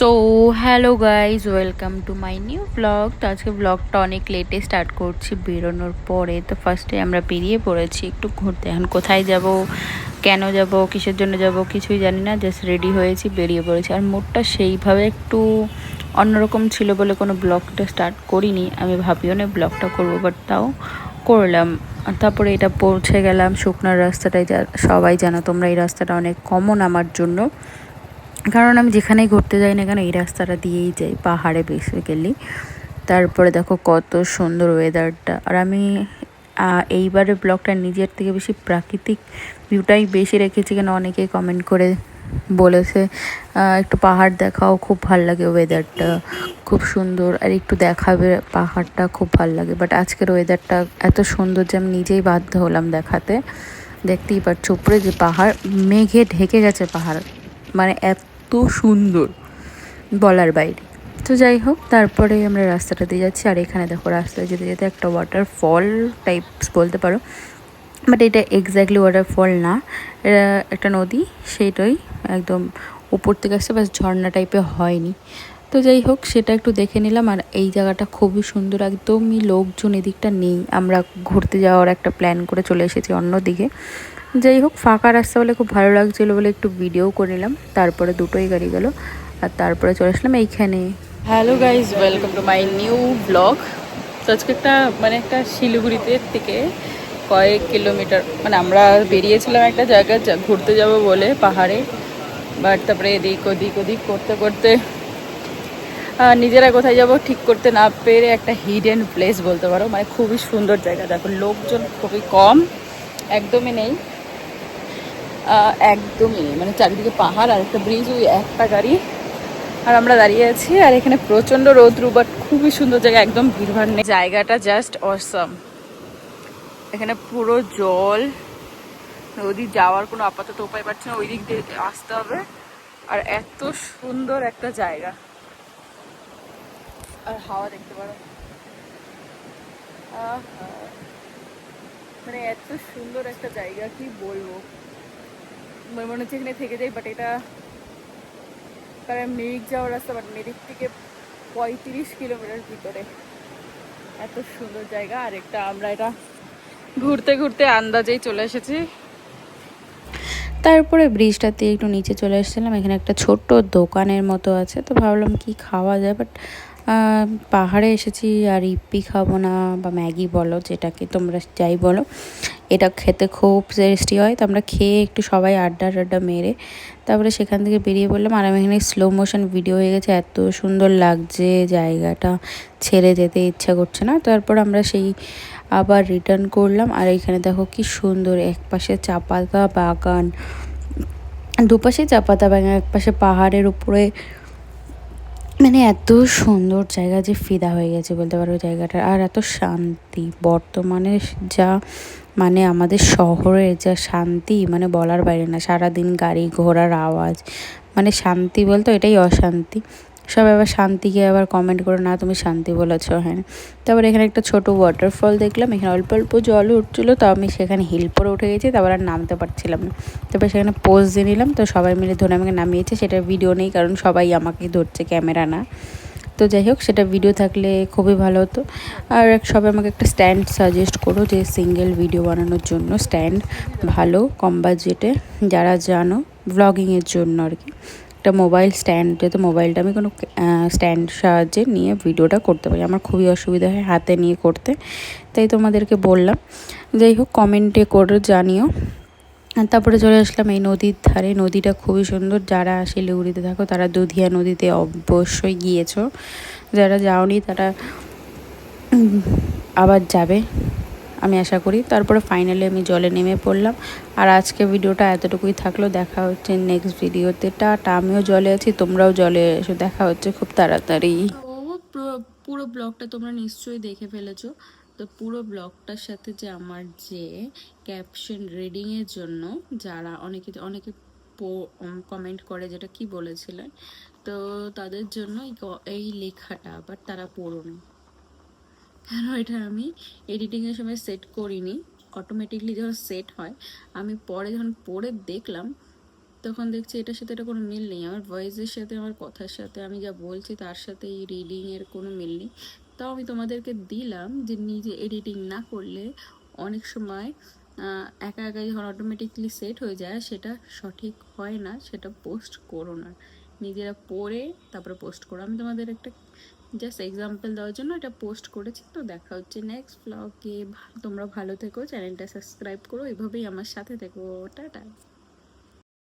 So hello guys, welcome to my new blog. তো আজকে ব্লগটা অনেক লেটে স্টার্ট করছি বেরোনোর পরে। তো ফার্স্টে আমরা বেরিয়ে পড়েছি একটু ঘুরতে। এখন কোথায় যাব, কেন যাব, কিসের জন্য যাব কিছুই জানি না, জাস্ট রেডি হয়েছি, বেরিয়ে পড়েছি। আর মুডটা সেইভাবে একটু অন্যরকম ছিল বলে কোনো ব্লগটা স্টার্ট করিনি। আমি ভাবিও না ব্লগটা করবো, বাট তাও করলাম। তারপরে এটা পৌঁছে গেলাম শুকনার রাস্তাটায়। সবাই জানো তোমরা, এই রাস্তাটা অনেক কমন আমার জন্য, কারণ আমি যেখানেই ঘুরতে যাই না কেন এই রাস্তাটা দিয়েই যাই, পাহাড়ে বেসিক্যালি। তারপরে দেখো কত সুন্দর ওয়েদারটা। আর আমি এইবারের ব্লগটা নিজের থেকে বেশি প্রাকৃতিক ভিউটাই বেশি রেখেছি, কেন অনেকেই কমেন্ট করে বলেছে একটু পাহাড় দেখাও, খুব ভাল লাগে, ওয়েদারটা খুব সুন্দর আর একটু দেখাবে পাহাড়টা, খুব ভাল লাগে। বাট আজকের ওয়েদারটা এত সুন্দর যে আমি নিজেই বাধ্য হলাম দেখাতে। দেখতেই পাচ্ছ উপরে যে পাহাড়, মেঘে ঢেকে গেছে পাহাড়, মানে এত সুন্দর বলার বাইরে। তো যাই হোক, তারপরে আমরা রাস্তাটা দিয়ে যাচ্ছি। আর এখানে দেখো রাস্তায় যেতে যেতে একটা ওয়াটারফল টাইপস বলতে পারো, বাট এটা এক্স্যাক্টলি ওয়াটারফল না, এটা একটা নদী, সেইটাই একদম উপর থেকে আসছে, বাস ঝর্ণা টাইপের হয়নি। তো যাই হোক, সেটা একটু দেখে নিলাম। আর এই জায়গাটা খুবই সুন্দর, একদমই লোকজন এদিকটা নেই। আমরা ঘুরতে যাওয়ার একটা প্ল্যান করে চলে এসেছি অন্যদিকে। যাই হোক, ফাঁকা রাস্তা বলে খুব ভালো লাগছিলো বলে একটু ভিডিও করে নিলাম। তারপরে দুটোই গাড়ি গেল, আর তারপরে চলে আসলাম এইখানে। Hello guys, welcome to my new blog. তো আজকে একটা শিলিগুড়িতে থেকে কয়েক কিলোমিটার, আমরা বেরিয়েছিলাম একটা জায়গায় ঘুরতে যাব বলে পাহাড়ে। বাট তারপরে এদিক ওদিক ওদিক করতে করতে নিজেরা কোথায় যাব ঠিক করতে না পেরে একটা হিডেন প্লেস বলতে পারো, মানে খুবই সুন্দর জায়গা। দেখো লোকজন খুবই কম, একদমই নেই, একদমই নেই, মানে চারিদিকে পাহাড় আর একটা ব্রিজ, ওই একটা গাড়ি আর আমরা দাঁড়িয়ে আছি। আর এখানে প্রচণ্ড রৌদ্র, বাট খুবই সুন্দর জায়গা, একদম ভিড়ভাড় নেই, জায়গাটা জাস্ট অসাম। এখানে পুরো জল, নদী যাওয়ার কোনো আপাতত উপায় পাচ্ছি না, ওই দিক দিয়ে আসতে হবে। আর এত সুন্দর একটা জায়গা, আর হাওয়া দেখতে পারো, মানে এত সুন্দর একটা জায়গা, কি বলবো, মনে হচ্ছে এখানে থেকে যাই। বাট এটা কারণ মিরিক যাওয়ার রাস্তা, বাট মিরিক থেকে 35 কিলোমিটার ভিতরে। এত সুন্দর জায়গা। আর আমরা এটা ঘুরতে ঘুরতে আন্দাজেই চলে এসেছি। তারপরে ব্রিজটাতে একটু নিচে চলে এসেছিলাম। এখানে একটা ছোট্ট দোকানের মতো আছে, তো ভাবলাম কি খাওয়া যায়, বাট পাহাড়ে এসেছি আর ইপ্পি খাবো না, বা ম্যাগি বলো, যেটাকে তোমরা যাই বলো, এটা খেতে খুব টেস্টি হয়। তো আমরা খেয়ে একটু সবাই আড্ডা টাড্ডা মেরে তারপরে সেখান থেকে বেরিয়ে পড়লাম। আর আমি এখানে স্লো মোশন ভিডিও হয়ে গেছে, এত সুন্দর লাগছে জায়গাটা, ছেড়ে যেতে ইচ্ছা করছে না। তারপর আমরা সেই আবার রিটার্ন করলাম। আর এখানে দেখো কি সুন্দর, এক পাশে চা পাতা বাগান, দুপাশে চা পাতা বাগান, এক পাশে পাহাড়ের উপরে, মানে এত সুন্দর জায়গা যে ফিদা হয়ে গেছে বলতে পারো জায়গাটা। আর এত শান্তি বর্তমানে যা, মানে আমাদের শহরে যা শান্তি, মানে বলার বাইরে না। সারাদিন গাড়ি ঘোড়ার আওয়াজ, মানে শান্তি বলতো এটাই অশান্তি। সব আবার শান্তিকে আবার কমেন্ট করে, না তুমি শান্তি বলেছ, হ্যাঁ। তারপর এখানে একটা ছোট ওয়াটারফল দেখলাম, এখানে অল্প অল্প জল উঠছিলো, তো আমি সেখানে হিল পরে উঠে গেছি, তারপর আর নামতে পারছিলাম না। তারপর সেখানে পোজ দিয়ে নিলাম, তো সবাই মিলে ধরে আমাকে নামিয়েছে। সেটার ভিডিও নেই, কারণ সবাই আমাকেই ধরছে, ক্যামেরা না। তো যাই হোক, সেটা ভিডিও থাকলে খুবই ভালো হতো। আর সবাই আমাকে একটা স্ট্যান্ড সাজেস্ট করো, যে সিঙ্গেল ভিডিও বানানোর জন্য স্ট্যান্ড ভালো, কম বাজেটে, যারা জানো ব্লগিংয়ের জন্য আর কি, একটা মোবাইল স্ট্যান্ড, যাতে মোবাইলটা আমি কোনো স্ট্যান্ড সাহায্যে নিয়ে ভিডিওটা করতে পারি। আমার খুবই অসুবিধা হয় হাতে নিয়ে করতে, তাই তোমাদেরকে বললাম। যাই হোক, কমেন্টে করে জানিও। আর তারপরে চলে আসলাম এই নদীর ধারে। নদীটা খুবই সুন্দর, যারা শিলিগুড়িতে থাকো তারা দুধিয়া নদীতে অবশ্যই গিয়েছো, যারা যাওনি তারা আবার যাবে আমি আশা করি। তারপরে ফাইনালি আমি জলে নেমে পড়লাম। আর আজকে ভিডিওটা এতটুকুই থাকলো, দেখা হচ্ছে নেক্সট ভিডিওতে। টাটা। আমিও জলে আছি, তোমরাও জলে এসো, দেখা হচ্ছে খুব তাড়াতাড়ি। পুরো ব্লগটা তোমরা নিশ্চয়ই দেখে ফেলেছো। তো পুরো ব্লগটার সাথে যে আমার যে ক্যাপশন রিডিংয়ের জন্য যারা অনেকে অনেকে কমেন্ট করে, যেটা কি বলেছিলেন, তো তাদের জন্য এই লেখাটা, বাট তারা পড়ো না, কেন এটা আমি এডিটিংয়ের সময় সেট করিনি। অটোমেটিকলি যখন সেট হয়, আমি পরে যখন পড়ে দেখলাম তখন দেখছি এটার সাথে এটা কোনো মিল নেই, আমার ভয়েসের সাথে আমার কথার সাথে আমি যা বলছি তার সাথে এই রিডিংয়ের কোনো মিল নেই। তাও আমি তোমাদেরকে দিলাম যে নিজে এডিটিং না করলে অনেক সময় একা একা যখন অটোমেটিকলি সেট হয়ে যায় সেটা সঠিক হয় না, সেটা পোস্ট করো না, নিজেরা পড়ে তারপরে পোস্ট করো। আমি তোমাদের একটা জাস্ট এক্সাম্পল দেওয়ার জন্য এটা পোস্ট করেছি। তো দেখা হচ্ছে নেক্সট ব্লগে। তোমরা ভালো থেকো, চ্যানেলটা সাবস্ক্রাইব করো, এভাবেই আমার সাথে থেকো। টাটা।